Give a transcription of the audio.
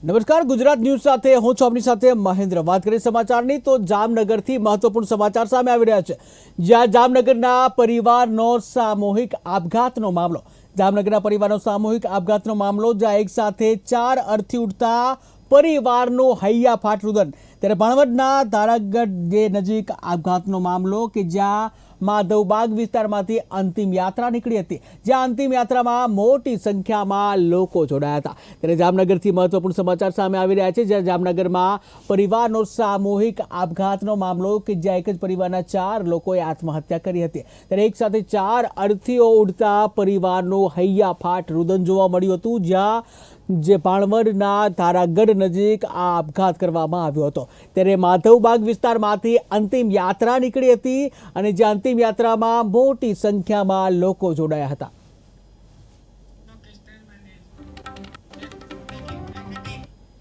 નમસ્કાર, ગુજરાત ન્યૂઝ સાથે હું છું આપની સાથે મહેન્દ્ર। વાત કરીએ સમાચારની તો જામનગરથી મહત્વપૂર્ણ સમાચાર સામે આવી રહ્યા છે, જ્યાં જામનગરના પરિવારનો સામૂહિક આપઘાતનો મામલો જ્યાં એક સાથે 4 અર્થી ઉડતા પરિવારનું હૈયાફાટ રુદન। ત્યારે ભાણવડના ધારાગઢ નજીક આપઘાતનો મામલો કે જ્યાં માધવબાગ વિસ્તારમાંથી અંતિમ યાત્રા નીકળી હતી, જ્યાં અંતિમ યાત્રામાં મોટી સંખ્યામાં લોકો જોડાયા હતા। ત્યારે જામનગરથી મહત્વપૂર્ણ સમાચાર સામે આવી રહ્યા છે, જ્યાં જામનગરમાં પરિવારનો સામૂહિક આપઘાતનો મામલો કે જ્યાં એક જ પરિવારના 4 લોકોએ આત્મહત્યા કરી હતી। ત્યારે એક સાથે 4 અર્થીઓ ઉડતા પરિવારનું હૈયાફાટ રુદન જોવા મળ્યું હતું, જે ભાણવડના ધારાગઢ નજીક આ આપઘાત કરવામાં આવ્યો હતો। ત્યારે માધવબાગ વિસ્તારમાંથી અંતિમ યાત્રા નીકળી હતી અને જે અંતિમ યાત્રામાં મોટી સંખ્યામાં લોકો જોડાયા હતા।